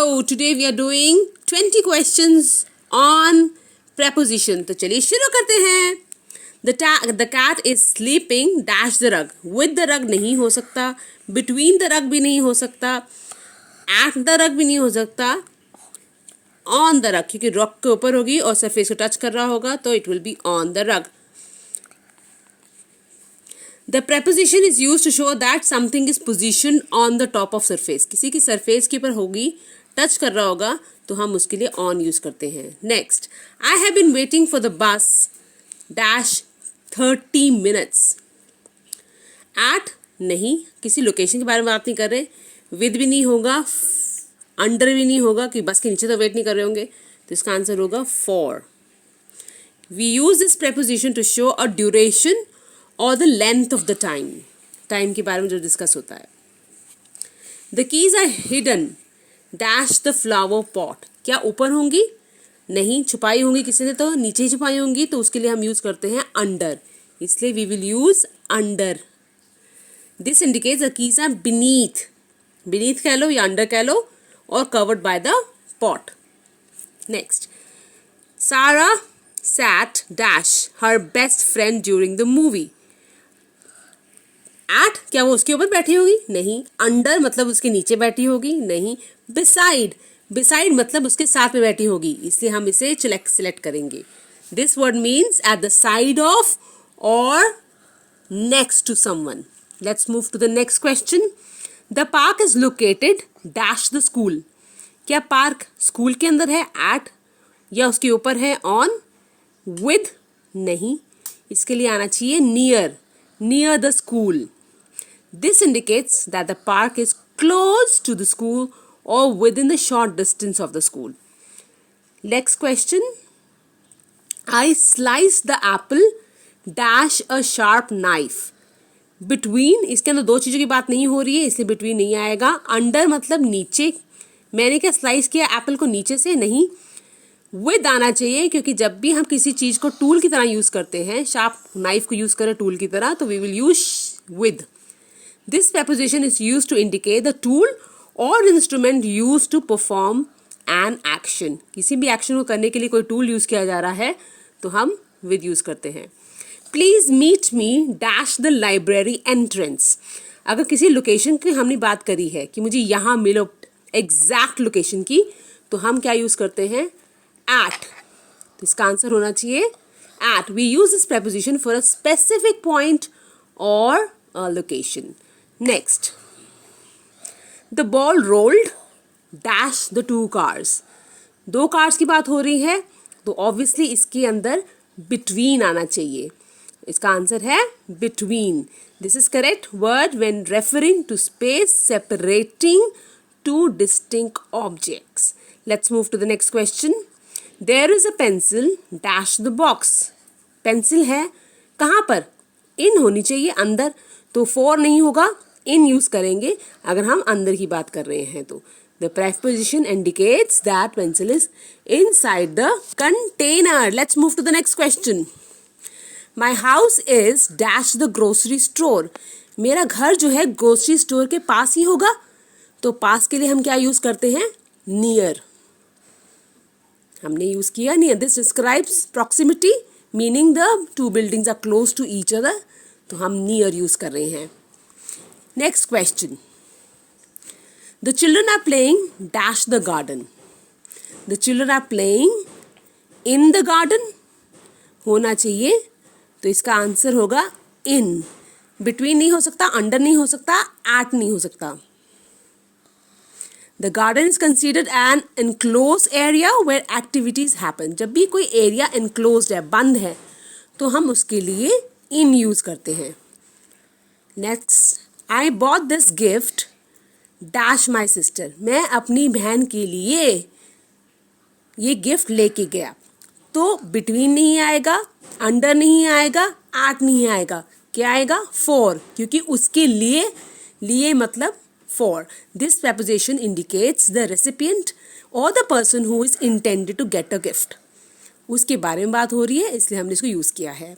So today we are doing 20 questions on preposition. तो चलिए शुरू करते हैं. The cat is sleeping dash the rug. With the rug नहीं हो सकता, between the rug भी नहीं हो सकता, at the rug भी नहीं हो सकता, on the rug क्योंकि रग के ऊपर होगी और सरफेस को टच कर रहा होगा तो it will be on the rug. The preposition is used to show that something is positioned on the top of surface. किसी की सरफेस के ऊपर होगी, टच कर रहा होगा तो हम उसके लिए on यूज करते हैं. Next, I have been waiting for the bus dash 30 minutes. At नहीं, किसी लोकेशन के बारे में बात नहीं कर रहे. With भी नहीं होगा, under भी नहीं होगा कि बस के नीचे तो वेट नहीं कर रहे होंगे, तो इसका आंसर होगा for. We use this preposition to show a duration or the length of the time. Time के बारे में जो डिस्कस होता है. The keys are hidden dash the flower pot. क्या ऊपर होंगी? नहीं, छुपाई होंगी किसी ने तो नीचे ही छुपाई होंगी, तो उसके लिए हम यूज करते हैं under. इसलिए we will use under. This indicates the keys are beneath. Beneath कह लो या under कह लो और covered by the pot. Next, Sarah sat dash her best friend during the movie. At क्या वो उसके ऊपर बैठी होगी? नहीं. Under मतलब उसके नीचे बैठी होगी? नहीं. Beside मतलब उसके साथ में बैठी होगी, इसलिए हम इसे सिलेक्ट करेंगे. This word means at the side of or next to someone. Let's move to the next question. The park is located dash the school. क्या पार्क स्कूल के अंदर है? At या उसके ऊपर है? On. With नहीं, इसके लिए आना चाहिए near the school. This indicates that the park is close to the school or within the short distance of the school. Next question. I sliced the apple dash a sharp knife. Between इसके अंदर दो चीज़ों की बात नहीं हो रही है, इसलिए between नहीं आएगा. Under मतलब नीचे. मैंने क्या स्लाइस किया एप्पल को नीचे से? नहीं. With आना चाहिए क्योंकि जब भी हम किसी चीज़ को टूल की तरह यूज़ करते हैं, शार्प नाइफ को यूज़ करें टूल की तरह, तो we will use with. This preposition is used to indicate the tool or instrument used to perform an action. किसी भी एक्शन को करने के लिए कोई टूल यूज़ किया जा रहा है तो हम with यूज़ करते हैं. Please meet me dash the library entrance. अगर किसी लोकेशन की हमने बात करी है कि मुझे यहाँ मिलो एग्जैक्ट लोकेशन की, तो हम क्या यूज़ करते हैं? At. तो इसका आंसर होना चाहिए at. We use this preposition for a specific point or a location. Next, the ball rolled dash the two cars. दो कार्स की बात हो रही है तो ऑब्वियसली इसके अंदर between आना चाहिए. इसका आंसर है between. This is correct word when referring to space separating two distinct objects. Let's move to the next question. There is a pencil dash the box. Pencil है कहाँ पर? इन होनी चाहिए अंदर, तो for नहीं होगा, इन यूज करेंगे अगर हम अंदर की बात कर रहे हैं तो. The preposition indicates that pencil is inside the container. Let's move to the next question. My house is dash the grocery store. मेरा घर जो है ग्रोसरी स्टोर के पास ही होगा, तो पास के लिए हम क्या यूज करते हैं? Near. हमने यूज किया near. This describes proximity, meaning the two buildings are close to each other, तो हम near यूज कर रहे हैं. Next question. The children are playing dash the garden. The children are playing in the garden. होना चाहिए, तो इसका answer होगा in. Between नहीं हो सकता, under नहीं हो सकता, at नहीं हो सकता. The garden is considered an enclosed area where activities happen. जब भी कोई एरिया enclosed है, बंद है, तो हम उसके लिए in यूज करते हैं. Next, I bought this gift dash my sister. मैं अपनी बहन के लिए ये गिफ्ट लेके गया, तो between नहीं आएगा, under नहीं आएगा, at नहीं आएगा. क्या आएगा? For, क्योंकि उसके लिए मतलब for. This preposition indicates the recipient or the person who is intended to get a gift. उसके बारे में बात हो रही है, इसलिए हमने इसको यूज किया है.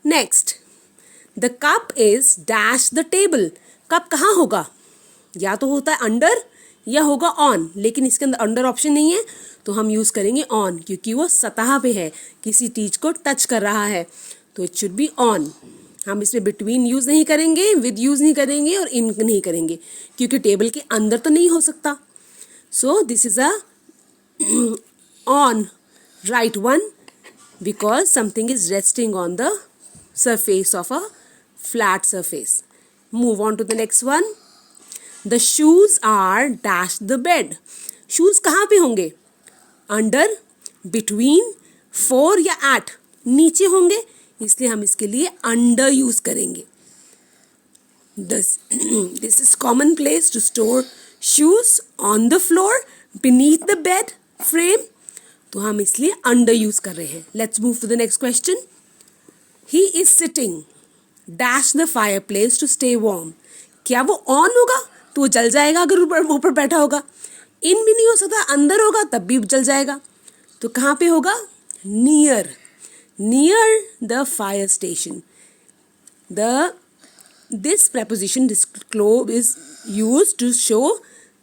Next, the cup is dash the table. Cup कहाँ होगा? या तो होता है अंडर या होगा ऑन, लेकिन इसके अंदर अंडर ऑप्शन नहीं है तो हम यूज़ करेंगे ऑन, क्योंकि वो सतह पे है, किसी चीज़ को टच कर रहा है, तो इट शुड बी ऑन। हम इसमें बिटवीन यूज़ नहीं करेंगे, विद यूज़ नहीं करेंगे और इन नहीं करेंगे, क्योंकि टेबल के अंदर तो नहीं हो सकता। So this is a on, right one, because something is resting on the surface of a flat surface. Move on to the next one. The shoes are dash the bed. Shoes कहाँ पे होंगे? Under, between, for या at, नीचे होंगे, इसलिए हम इसके लिए under यूज करेंगे। This is common place to store shoes on the floor, beneath the bed frame. तो हम इसलिए अंडर यूज कर रहे हैं। Let's move to the next question. He is sitting dash the fireplace to stay warm. क्या वो on होगा तो वो जल जाएगा अगर ऊपर बैठा होगा? इन भी नहीं हो सकता, अंदर होगा तब भी जल जाएगा। तो कहाँ पे होगा? Near, near the fire station. This preposition is used to show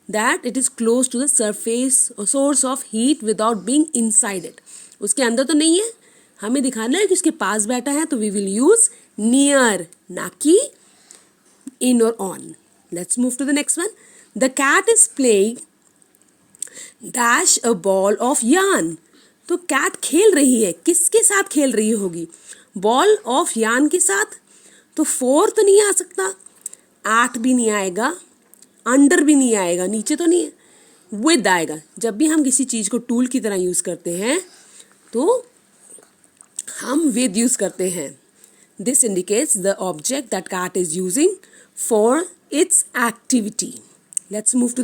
that it is close to the surface or source of heat without being inside it. उसके अंदर तो नहीं है, हमें दिखाना है कि उसके पास बैठा है, तो we will use near, ना कि in or on. Let's move to the next one. The cat is playing dash a ball of yarn. तो cat खेल रही है, किसके साथ खेल रही होगी? बॉल ऑफ yarn के साथ। तो 4 तो नहीं आ सकता, 8 भी नहीं आएगा, अंडर भी नहीं आएगा, नीचे तो नहीं है, विद आएगा। जब भी हम किसी चीज़ को टूल की तरह यूज़ करते हैं तो हम विद यूज़ करते हैं। This indicates the object that cat is using for its activity. Let's move to